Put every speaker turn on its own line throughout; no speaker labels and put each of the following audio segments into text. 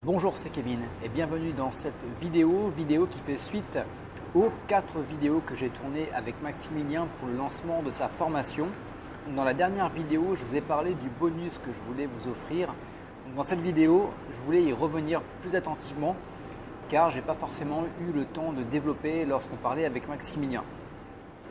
Bonjour, c'est Kevin et bienvenue dans cette vidéo qui fait suite aux 4 vidéos que j'ai tournées avec Maximilien pour le lancement de sa formation. Dans la dernière vidéo, je vous ai parlé du bonus que je voulais vous offrir. Dans cette vidéo, je voulais y revenir plus attentivement car je n'ai pas forcément eu le temps de développer lorsqu'on parlait avec Maximilien.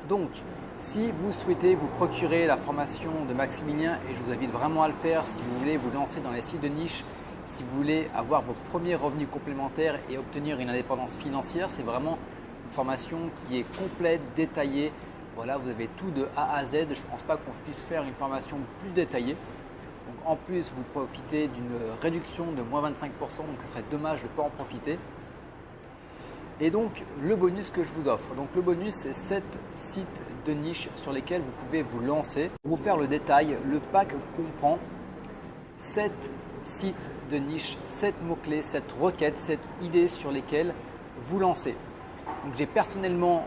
Donc, si vous souhaitez vous procurer la formation de Maximilien, et je vous invite vraiment à le faire si vous voulez vous lancer dans les sites de niche, si vous voulez avoir vos premiers revenus complémentaires et obtenir une indépendance financière, c'est vraiment une formation qui est complète, détaillée. Voilà, vous avez tout de A à Z. Je ne pense pas qu'on puisse faire une formation plus détaillée. Donc, en plus, vous profitez d'une réduction de moins 25%, donc ça serait dommage de ne pas en profiter. Et donc, le bonus que je vous offre. Donc, le bonus, c'est 7 sites de niche sur lesquels vous pouvez vous lancer. Pour vous faire le détail, le pack comprend 7 sites de niche, 7 mots-clés, 7 requêtes, 7 idées sur lesquelles vous lancez. Donc, j'ai personnellement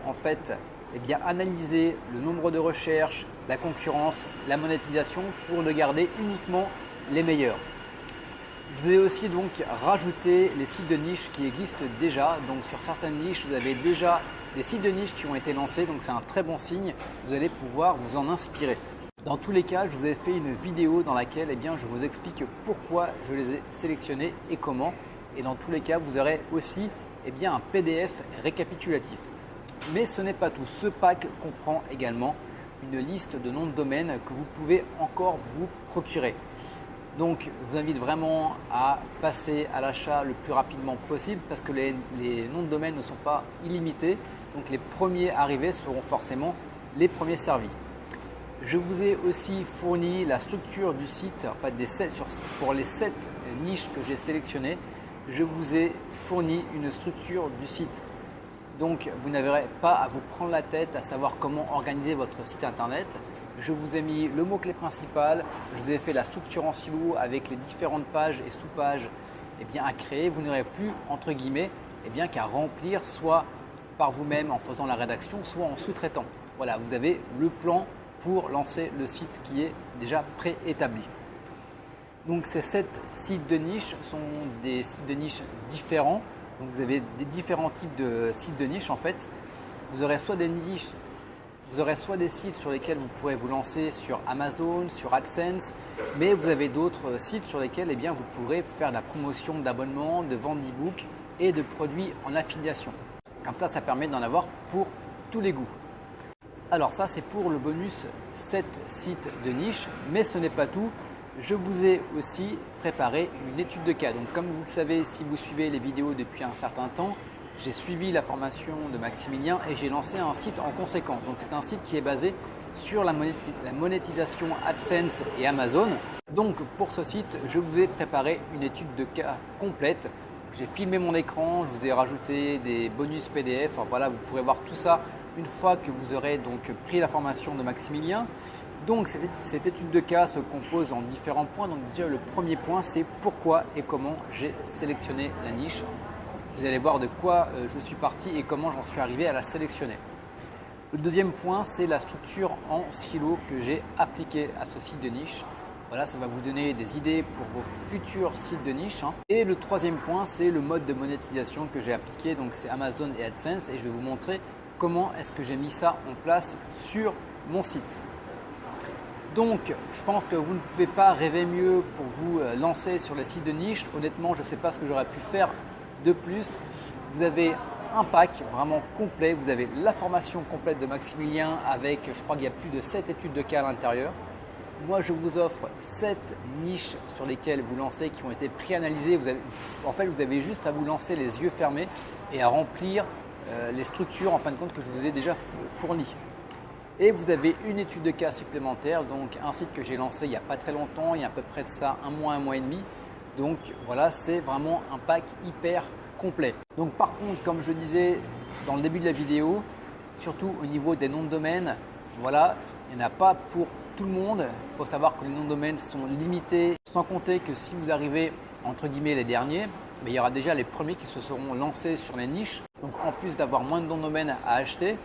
analysé le nombre de recherches, la concurrence, la monétisation pour ne garder uniquement les meilleurs. Je vous ai aussi donc rajouté les sites de niche qui existent déjà. Donc sur certaines niches, vous avez déjà des sites de niche qui ont été lancés. Donc c'est un très bon signe. Vous allez pouvoir vous en inspirer. Dans tous les cas, je vous ai fait une vidéo dans laquelle je vous explique pourquoi je les ai sélectionnés et comment. Et dans tous les cas, vous aurez aussi un PDF récapitulatif. Mais ce n'est pas tout. Ce pack comprend également une liste de noms de domaines que vous pouvez encore vous procurer. Donc, je vous invite vraiment à passer à l'achat le plus rapidement possible parce que les noms de domaine ne sont pas illimités. Donc, les premiers arrivés seront forcément les premiers servis. Je vous ai aussi fourni la structure du site, pour les 7 niches que j'ai sélectionnées. Je vous ai fourni une structure du site. Donc, vous n'aurez pas à vous prendre la tête à savoir comment organiser votre site internet. Je vous ai mis le mot-clé principal, je vous ai fait la structure en silo avec les différentes pages et sous-pages à créer. Vous n'aurez plus entre guillemets qu'à remplir soit par vous-même en faisant la rédaction, soit en sous-traitant. Voilà, vous avez le plan pour lancer le site qui est déjà préétabli. Donc ces 7 sites de niche sont des sites de niche différents. Donc vous avez des différents types de sites de niche en fait. Vous aurez soit des niches. Vous aurez soit des sites sur lesquels vous pourrez vous lancer sur Amazon, sur AdSense, mais vous avez d'autres sites sur lesquels vous pourrez faire de la promotion d'abonnements, de vente d'e-books et de produits en affiliation. Comme ça permet d'en avoir pour tous les goûts. Alors ça, c'est pour le bonus 7 sites de niche, mais ce n'est pas tout. Je vous ai aussi préparé une étude de cas. Donc comme vous le savez, si vous suivez les vidéos depuis un certain temps, j'ai suivi la formation de Maximilien et j'ai lancé un site en conséquence. Donc c'est un site qui est basé sur la monétisation AdSense et Amazon. Donc pour ce site, je vous ai préparé une étude de cas complète. J'ai filmé mon écran, je vous ai rajouté des bonus PDF. Enfin, voilà, vous pourrez voir tout ça une fois que vous aurez donc pris la formation de Maximilien. Donc cette étude de cas se compose en différents points. Donc déjà le premier point, c'est pourquoi et comment j'ai sélectionné la niche. Vous allez voir de quoi je suis parti et comment j'en suis arrivé à la sélectionner. Le deuxième point, c'est la structure en silo que j'ai appliquée à ce site de niche. Voilà, ça va vous donner des idées pour vos futurs sites de niche. Et le troisième point, c'est le mode de monétisation que j'ai appliqué. Donc c'est Amazon et AdSense et je vais vous montrer comment est-ce que j'ai mis ça en place sur mon site. Donc, je pense que vous ne pouvez pas rêver mieux pour vous lancer sur les sites de niche. Honnêtement, je ne sais pas ce que j'aurais pu faire de plus. Vous avez un pack vraiment complet. Vous avez la formation complète de Maximilien avec, je crois qu'il y a plus de 7 études de cas à l'intérieur. Moi, je vous offre 7 niches sur lesquelles vous lancez qui ont été préanalysées. Vous avez juste à vous lancer les yeux fermés et à remplir les structures en fin de compte que je vous ai déjà fournies. Et vous avez une étude de cas supplémentaire, donc un site que j'ai lancé il n'y a pas très longtemps, il y a à peu près de ça un mois et demi. Donc voilà, c'est vraiment un pack hyper complet. Donc par contre, comme je disais dans le début de la vidéo, surtout au niveau des noms de domaine, voilà, il n'y en a pas pour tout le monde. Il faut savoir que les noms de domaine sont limités, sans compter que si vous arrivez entre guillemets les derniers, il y aura déjà les premiers qui se seront lancés sur les niches. Donc en plus d'avoir moins de noms de domaine à acheter,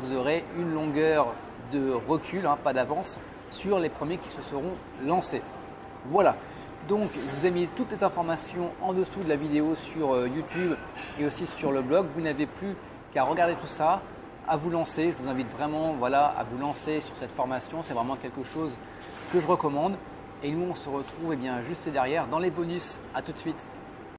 vous aurez une longueur de recul, pas d'avance, sur les premiers qui se seront lancés. Voilà. Donc, je vous ai mis toutes les informations en dessous de la vidéo sur YouTube et aussi sur le blog. Vous n'avez plus qu'à regarder tout ça, à vous lancer. Je vous invite vraiment à vous lancer sur cette formation. C'est vraiment quelque chose que je recommande. Et nous, on se retrouve juste derrière dans les bonus. À tout de suite.